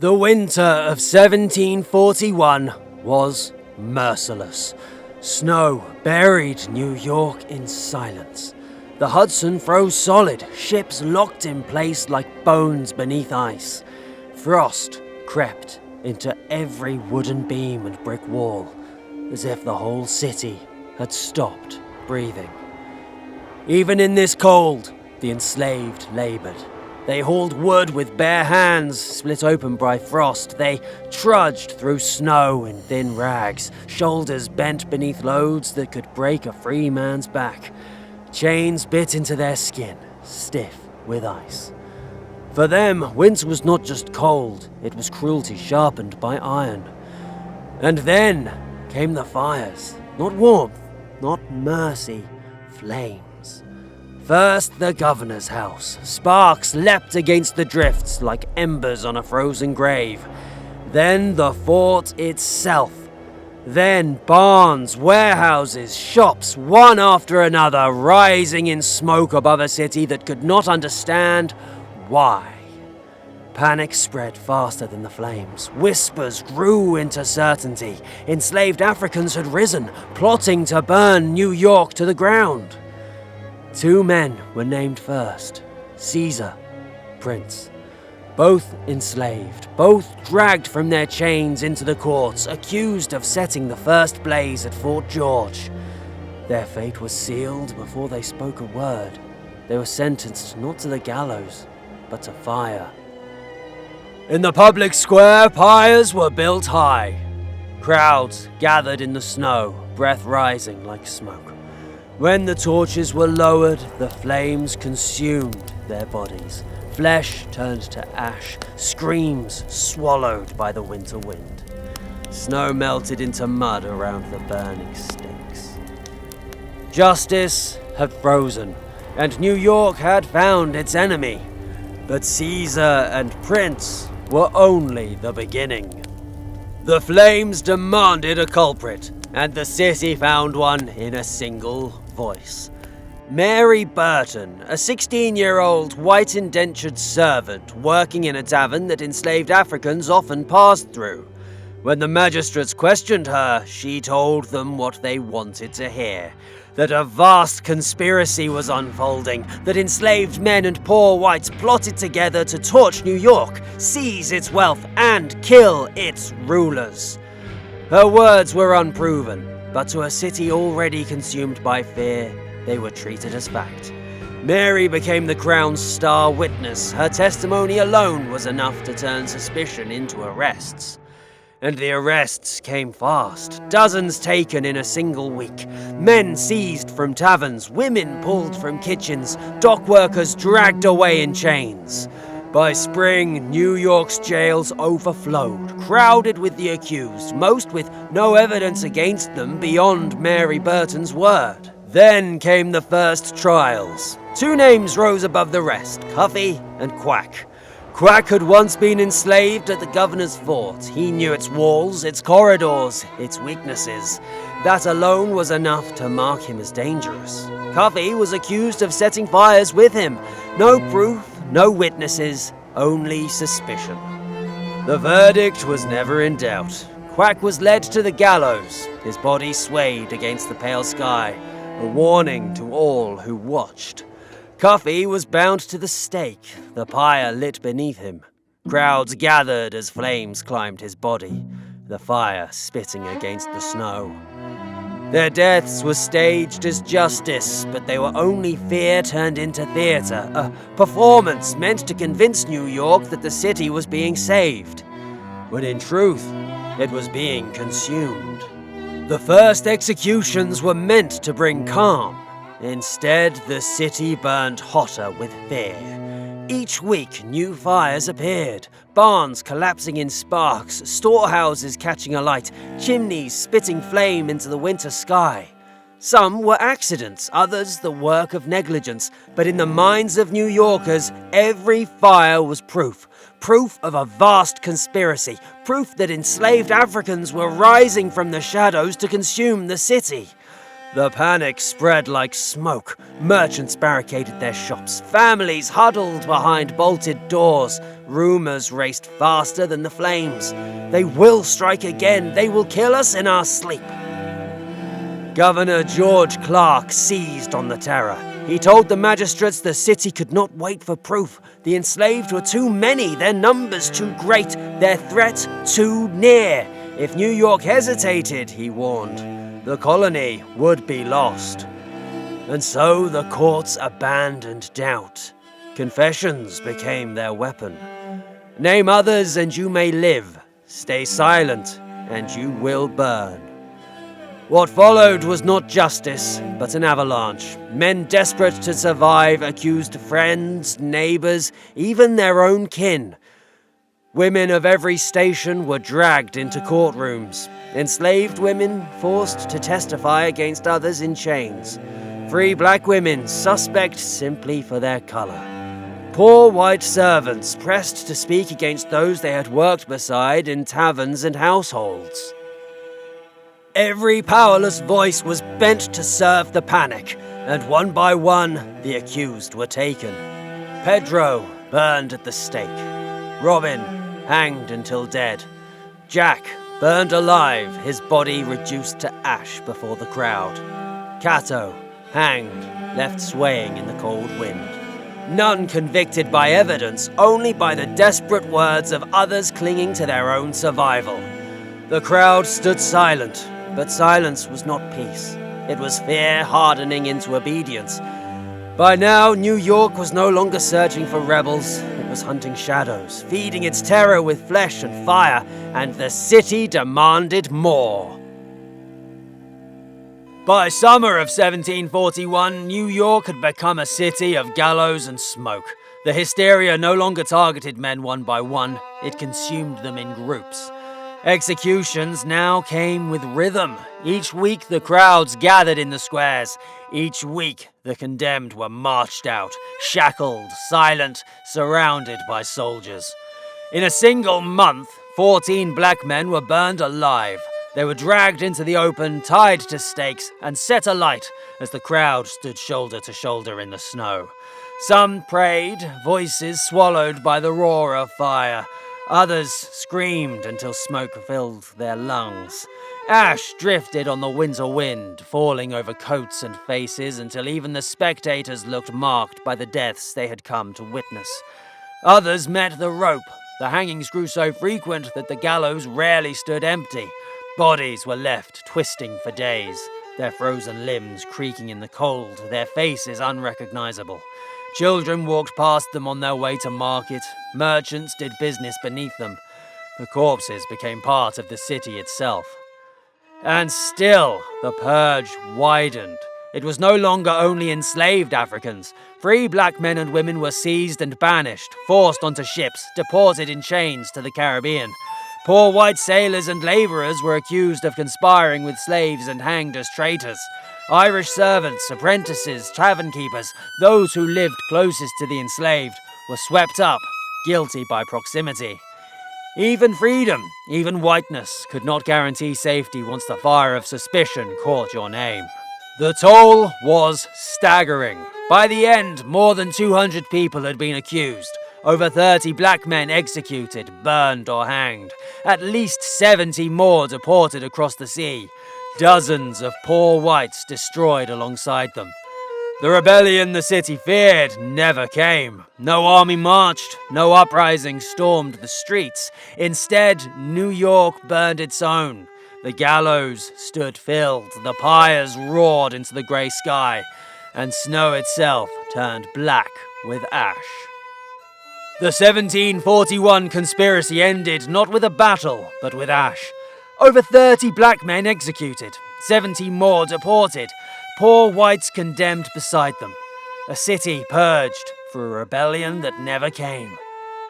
The winter of 1741 was merciless. Snow buried New York in silence. The Hudson froze solid, ships locked in place like bones beneath ice. Frost crept into every wooden beam and brick wall, as if the whole city had stopped breathing. Even in this cold, the enslaved labored. They hauled wood with bare hands, split open by frost. They trudged through snow in thin rags, shoulders bent beneath loads that could break a free man's back. Chains bit into their skin, stiff with ice. For them, winter was not just cold, it was cruelty sharpened by iron. And then came the fires. Not warmth, not mercy, flames. First, the governor's house. Sparks leapt against the drifts like embers on a frozen grave. Then the fort itself. Then barns, warehouses, shops, one after another, rising in smoke above a city that could not understand why. Panic spread faster than the flames. Whispers grew into certainty. Enslaved Africans had risen, plotting to burn New York to the ground. 2 men were named first, Caesar, Prince. Both enslaved, both dragged from their chains into the courts, accused of setting the first blaze at Fort George. Their fate was sealed before they spoke a word. They were sentenced not to the gallows, but to fire. In the public square, pyres were built high. Crowds gathered in the snow, breath rising like smoke. When the torches were lowered, the flames consumed their bodies. Flesh turned to ash, screams swallowed by the winter wind. Snow melted into mud around the burning stakes. Justice had frozen, and New York had found its enemy. But Caesar and Prince were only the beginning. The flames demanded a culprit, and the city found one in a single voice. Mary Burton, a 16-year-old white indentured servant working in a tavern that enslaved Africans often passed through. When the magistrates questioned her, she told them what they wanted to hear. That a vast conspiracy was unfolding, that enslaved men and poor whites plotted together to torch New York, seize its wealth, and kill its rulers. Her words were unproven, but to a city already consumed by fear, they were treated as fact. Mary became the crown's star witness. Her testimony alone was enough to turn suspicion into arrests. And the arrests came fast, dozens taken in a single week. Men seized from taverns, women pulled from kitchens, dock workers dragged away in chains. By spring, New York's jails overflowed, crowded with the accused, most with no evidence against them beyond Mary Burton's word. Then came the first trials. 2 names rose above the rest, Cuffy and Quack. Quack had once been enslaved at the governor's fort. He knew its walls, its corridors, its weaknesses. That alone was enough to mark him as dangerous. Cuffy was accused of setting fires with him. No proof, no witnesses, only suspicion. The verdict was never in doubt. Quack was led to the gallows. His body swayed against the pale sky, a warning to all who watched. Cuffy was bound to the stake, the pyre lit beneath him. Crowds gathered as flames climbed his body, the fire spitting against the snow. Their deaths were staged as justice, but they were only fear turned into theater, a performance meant to convince New York that the city was being saved, when in truth, it was being consumed. The first executions were meant to bring calm. Instead, the city burned hotter with fear. Each week, new fires appeared, barns collapsing in sparks, storehouses catching alight, chimneys spitting flame into the winter sky. Some were accidents, others the work of negligence, but in the minds of New Yorkers, every fire was proof of a vast conspiracy, proof that enslaved Africans were rising from the shadows to consume the city. The panic spread like smoke. Merchants barricaded their shops. Families huddled behind bolted doors. Rumors raced faster than the flames. They will strike again. They will kill us in our sleep. Governor George Clark seized on the terror. He told the magistrates the city could not wait for proof. The enslaved were too many, their numbers too great, their threat too near. If New York hesitated, he warned, the colony would be lost. And so the courts abandoned doubt. Confessions became their weapon. Name others and you may live. Stay silent and you will burn. What followed was not justice, but an avalanche. Men desperate to survive accused friends, neighbors, even their own kin. Women of every station were dragged into courtrooms. Enslaved women forced to testify against others in chains. Free black women suspect simply for their color. Poor white servants pressed to speak against those they had worked beside in taverns and households. Every powerless voice was bent to serve the panic, and one by one the accused were taken. Pedro burned at the stake. Robin hanged until dead. Jack burned alive, his body reduced to ash before the crowd. Cato hanged, left swaying in the cold wind. None convicted by evidence, only by the desperate words of others clinging to their own survival. The crowd stood silent, but silence was not peace. It was fear hardening into obedience. By now, New York was no longer searching for rebels. It was hunting shadows, feeding its terror with flesh and fire, and the city demanded more. By summer of 1741, New York had become a city of gallows and smoke. The hysteria no longer targeted men one by one. It consumed them in groups. Executions now came with rhythm. Each week the crowds gathered in the squares. Each week the condemned were marched out, shackled, silent, surrounded by soldiers. In a single month, 14 black men were burned alive. They were dragged into the open, tied to stakes, and set alight as the crowd stood shoulder to shoulder in the snow. Some prayed, voices swallowed by the roar of fire. Others screamed until smoke filled their lungs. Ash drifted on the winter wind, falling over coats and faces until even the spectators looked marked by the deaths they had come to witness. Others met the rope. The hangings grew so frequent that the gallows rarely stood empty. Bodies were left twisting for days, their frozen limbs creaking in the cold, their faces unrecognizable. Children walked past them on their way to market. Merchants did business beneath them. The corpses became part of the city itself. And still, the purge widened. It was no longer only enslaved Africans. Free black men and women were seized and banished, forced onto ships, deported in chains to the Caribbean. Poor white sailors and laborers were accused of conspiring with slaves and hanged as traitors. Irish servants, apprentices, tavern keepers, those who lived closest to the enslaved, were swept up, guilty by proximity. Even freedom, even whiteness, could not guarantee safety once the fire of suspicion caught your name. The toll was staggering. By the end, more than 200 people had been accused. Over 30 black men executed, burned or hanged. At least 70 more deported across the sea. Dozens of poor whites destroyed alongside them. The rebellion the city feared never came. No army marched, no uprising stormed the streets. Instead, New York burned its own. The gallows stood filled, the pyres roared into the grey sky, and snow itself turned black with ash. The 1741 conspiracy ended not with a battle, but with ash. Over 30 black men executed, 70 more deported, poor whites condemned beside them. A city purged for a rebellion that never came.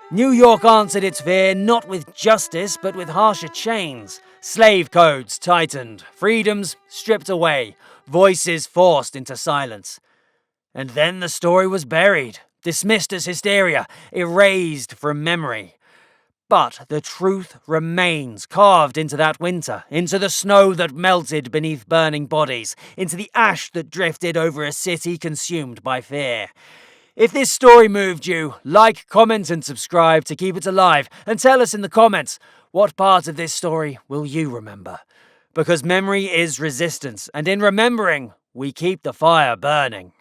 New York answered its fear not with justice, but with harsher chains. Slave codes tightened, freedoms stripped away, voices forced into silence. And then the story was buried, dismissed as hysteria, erased from memory. But the truth remains carved into that winter, into the snow that melted beneath burning bodies, into the ash that drifted over a city consumed by fear. If this story moved you, like, comment and subscribe to keep it alive, and tell us in the comments, what part of this story will you remember? Because memory is resistance, and in remembering, we keep the fire burning.